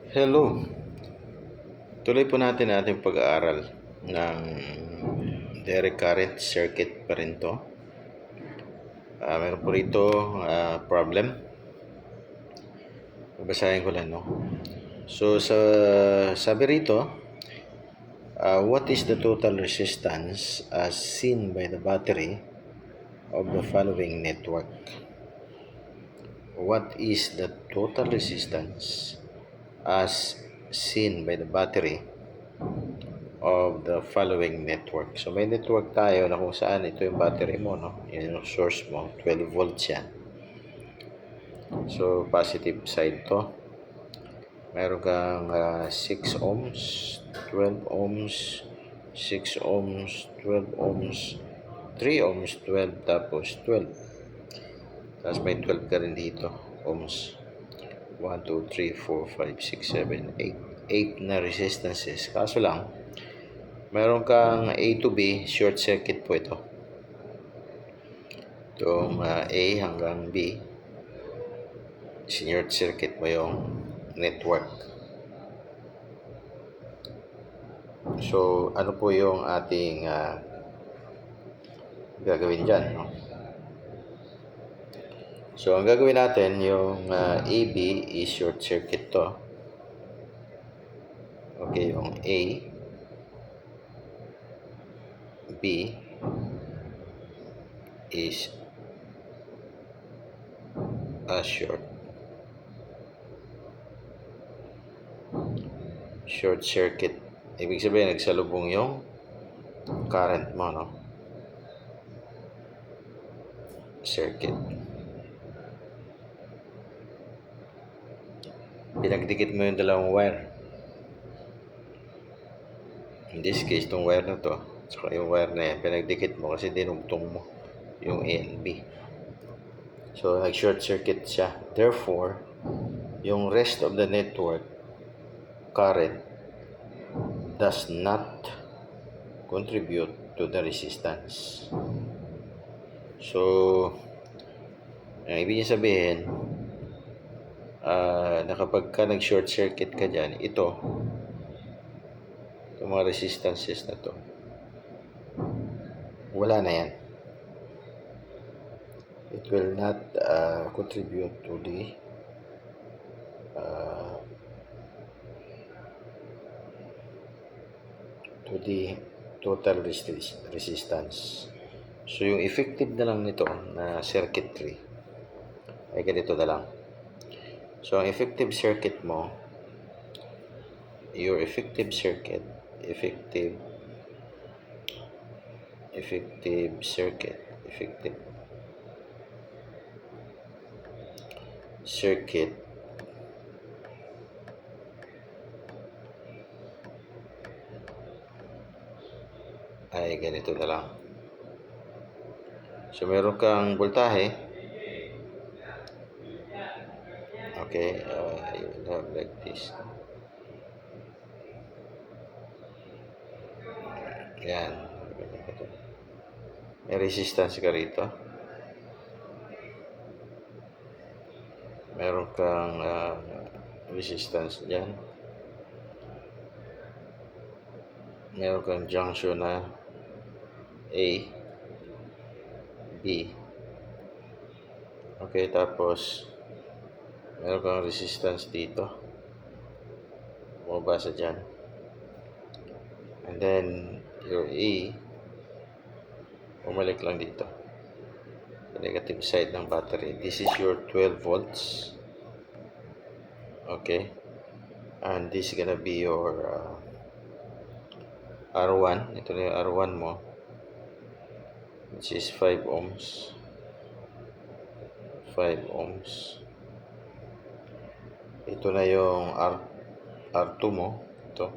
Hello, tuloy po natin ating pag-aaral ng direct current circuit pa rin to. Meron po rito problem. Babasahin ko lang, no? So, sabi rito, what is the total resistance as seen by the battery of the following network? What is the total resistance as seen by the battery of the following network? So, may network tayo na kung saan ito yung battery mo, no? Yan yung source mo, 12 volts yan. So, positive side to. Meron kang 6 ohms, 12 ohms, 6 ohms, 12 ohms, 3 ohms, 12, tapos 12. Tapos may 12 ka rin dito, ohms. 1, 2, 3, 4, 5, 6, 7, 8. 8 na resistances. Kaso lang, meron kang A to B, short circuit po ito. Itong A hanggang B, short circuit mo yung network. So, ano po yung ating gagawin dyan, no? So, ang gagawin natin, yung AB is short circuit to. Okay, yung A, B is short circuit. Ibig sabihin, nagsalubong yung current mo, no? Circuit. Pinagdikit mo yung dalawang wire. In this case, itong wire na to, saka yung wire na yan, pinagdikit mo kasi dinugtong mo yung A and B. So, nag-short circuit siya. Therefore, yung rest of the network current does not contribute to the resistance. So, ang ibig sabihin, na kapag ka nag-short circuit ka dyan, itong mga resistances na to, wala na yan. It will not contribute to the total resistance. So, yung effective na lang nito na circuitry ay ganito na lang. So, ang effective circuit mo, your effective circuit ay ganito na lang. So, meron kang voltahe. Okay, you will have like this. Yan. May resistance ka rito. Meron kang resistance dyan. Meron kang junction na A, B. Okay, tapos meron kang resistance dito. Bumabasa dyan. And then, your A, bumalik lang dito. The negative side ng battery. This is your 12 volts. Okay. And this is gonna be your R1. Ito na yung R1 mo, which is 5 ohms. 5 ohms. Ito na yung R2 mo. Ito.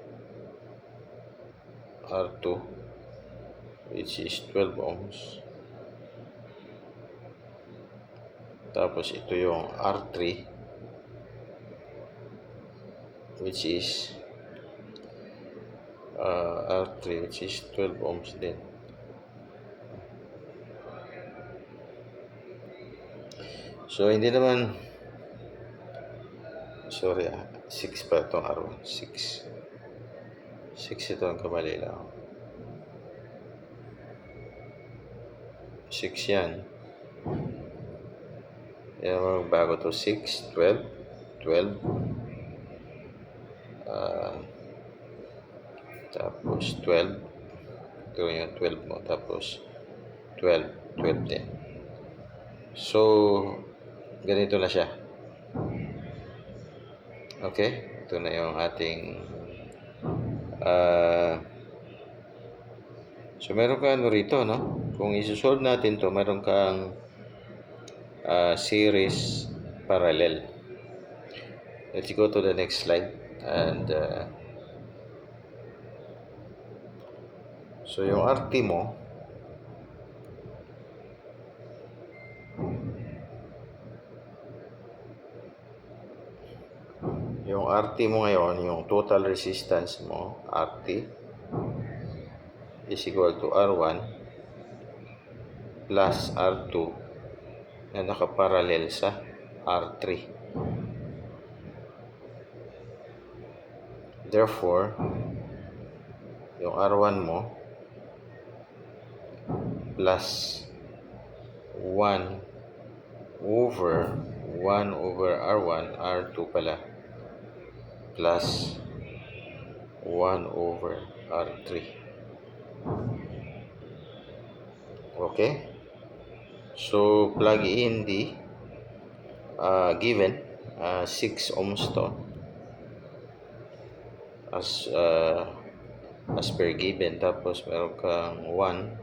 R2, which is 12 ohms. Tapos ito yung R3, which is 12 ohms din. So, hindi naman, sorry, 6 pa itong R1. 6. 6 ito ang kamali lang. 6 yan. Yan bago to 6, 12, 12. Tapos 12. Ito yung 12 mo. Tapos 12, 12 din. So, ganito na siya. Okay? Ito na yung ating so, meron ka ano rito, no? Kung isusolve natin to, meron kang series parallel. Let's go to the next slide. And so, yung RT mo, ngayon, yung total resistance mo, RT, is equal to R1 plus R2 na nakaparallel sa R3. Therefore, yung R1 mo plus 1 over R1, R2 pala, plus 1 over R3. Okay? So, plug in the given 6 ohms to as per given. Tapos, meron kang 1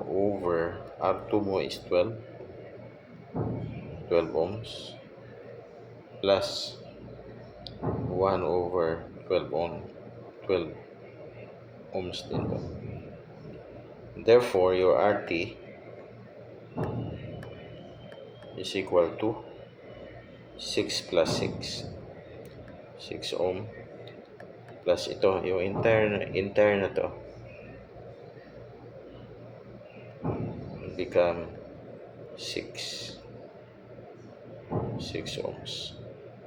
over R2 mo is 12 ohms plus 1 over 12 ohms din to. Therefore, your RT is equal to 6 plus 6 ohm plus ito, yung intern na to, become 6 ohms.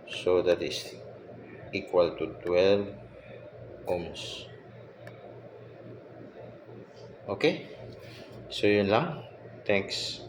So that is equal to 12 ohms. Okay? So yun lang. Thanks.